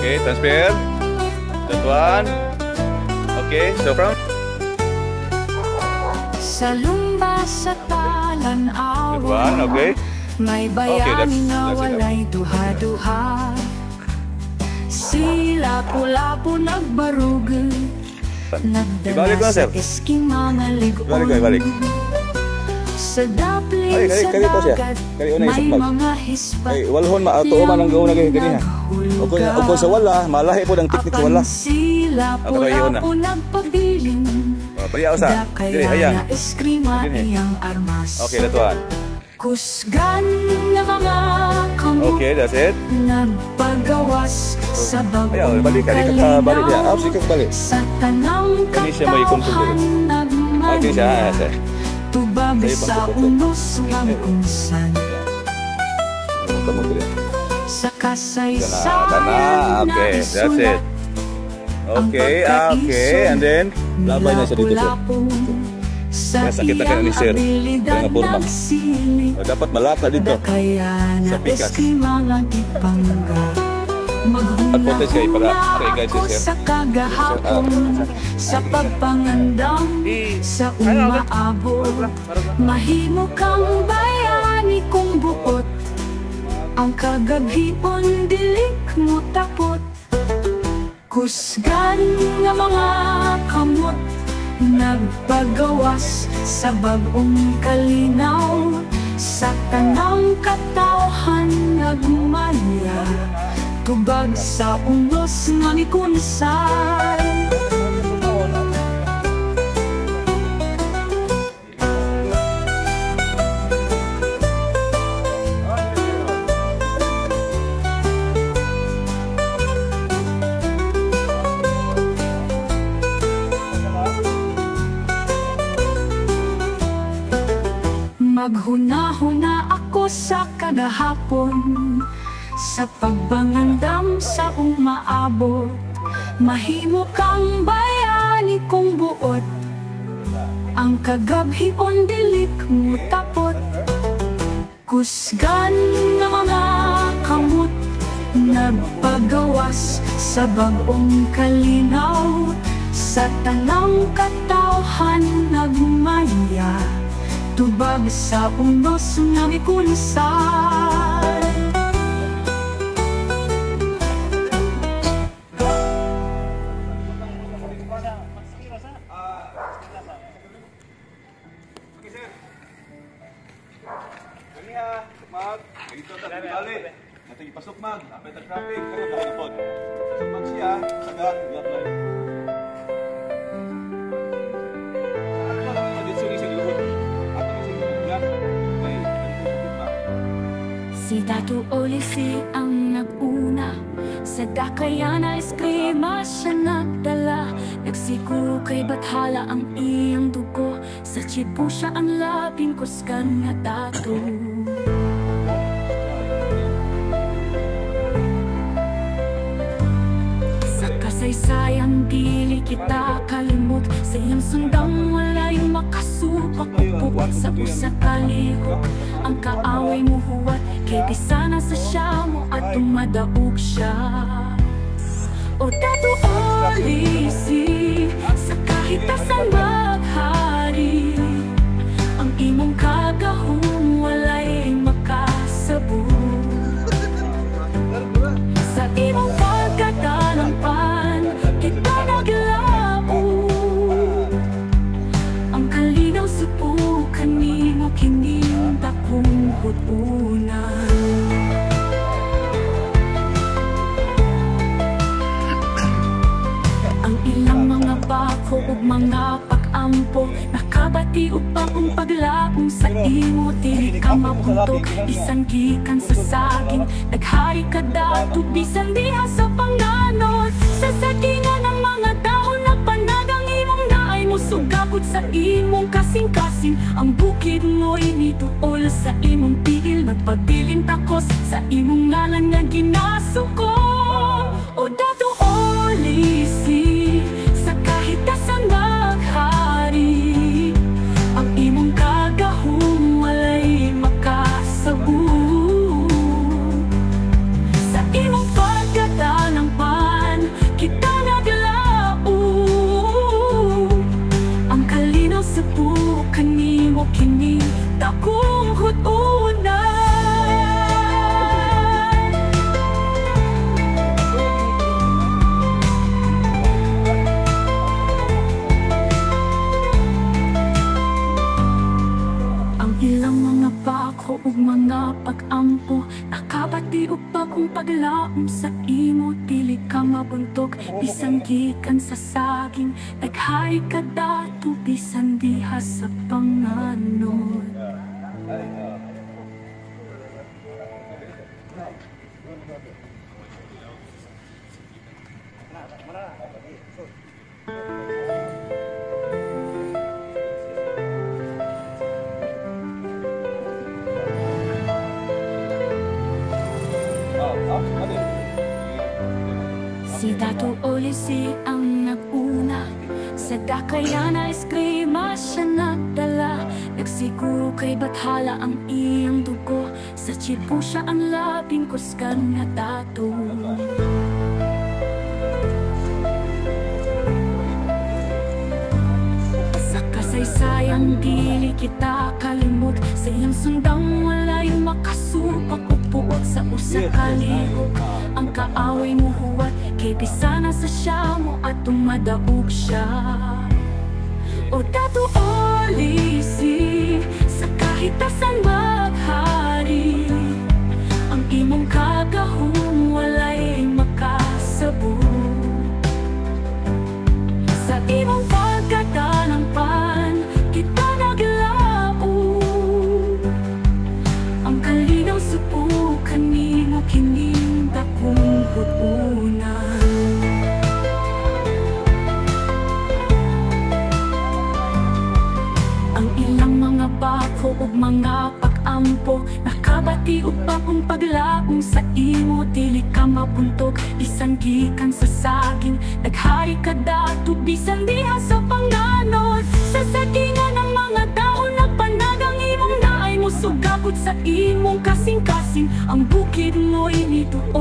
Okay, transfer. That one. Okay, so from sa lumba sa talan that one, okay. may bayani na walay duha-duha. Sila pula-pu nagbarug, nagdala sa isking mga ligon. Balik. Sa dapling sa dagat, may mga hispat. Walhon maato man ang gawon na ganyan. O sa wala, malahi po ang teknik sa wala. Sila pula-pu nagpabiling, dakaya na eskrima iyang armas. Okay, that one. Kusgan na mga kamot. Okay, that's it. Nagpagawas sa bagong balik kalinaw. Balik. Sa tanang katauhan nagmanya. Okay, siya. Tubag sa unos ng kunsan. Sa kasaysayan na Okay, that's it. Okay, and then labay na siya dito. Sa sakit na kayo ni Sir. iyang abilidad nagsiling. Dapat malata dito. Kaya na pikas. eskrima ipangga. Advantage kayo para guys Maghuna Sir. sa kagahapon, sa pagpangandam, sa umaabot. Mahimo kang bayani kung buot, ang kagabhipon dilik mo tapot. Kusgan nga mga kamot, nagpagawas sa bagong kalinaw. Sa tanang katawhan nagmanya, tubag sa unos nga ni kunsan. Maghuna-huna ako sa kagahapon, sa pagbangandam sa umaabot. Mahimo kang bayani kung buot, ang kagabhion dilik mo tapot. Kusgan na mga kamot, nagpagawas sa bagong kalinaw. Sa tanang katawhan nagmanya, tubag sa unos nga ni kunsan. Nating ipasok mag, apay ta traffic, kaya nakikipod. Pasok mag siya, sagat, i-apply. Si Datu Olifi ang nag-una, sa dakaya na eskrima siya nagdala. Nagsiguro kay Bathala ang iyang dugo, sa chipo siya ang labing kusgan nga Datu. Sa kasaysayan dili kita kalimot, sa iyang sundang walay makasupak. Upuwat sa usa kalihok, ang kaaway mo huwat, kay di sana sa siya mo at tumadaog siya. O Datu Olisi, sa kahitasan maghari, ang imong kagahom walay makasabo. Sa imong pagkatalampan, kita naglabo, ang kalinaw subukan nimo kining takong hutunan. Ang ilang mga bako ug mga pag-ampo, nakabati upang paglaong sa imo. Dili ka mapuntok, bisan gikan sa saging. Naghari ka Datu, bisan diha sa panganod. Sa sagingan ng mga dahon na panagang imong naay mo, sugabot sa imong kasing-kasing. Ang bukid mo'y nituol sa imong pihil, nagpabilin takos sa imong ngalan nga ginasuko. O Datu Olisi, sa kahitasan maghari, ang imong kagahom walay makasabu. Sa imong pagkatalampan, ubag kung paglaom sa imo, dili ka mabuntog, bisan gikan sa saging. Daghay ka dato, bisan diha sa panganod. Si Dato Olisi ang naguna, sa dakaya na eskrima siya nagdala. Nagsiguro kay Bathala ang iyang dugo, sa chipo siya ang labing kusgan nga dato. Sa kasaysayang dili kita kalimot, sa iyang sundang walay makasupak upuot. Sa usa kaligo ang kaaway mo huwat, kay bisana sa siya mo at tumadaog siya. O Dato Olisi, sa kahitasan maghari, ang imong kagahom walay makasabo. Sa imong pagkatanangpan, kita naglao, ang kalinaw supo kanimo kining dakong hutunan. Ang ilang mga bako ug mga pag-ampo, nakabati upang kung paglaong sa imo, dili ka mabuntog, bisan gikan sa saging. Daghari ka dato, bisan diha sa panganod. Sa sagingan ng mga tao nagpanagang imong naay mo, sugakot sa imong kasing-kasing. Ang bukid mo'y nituon.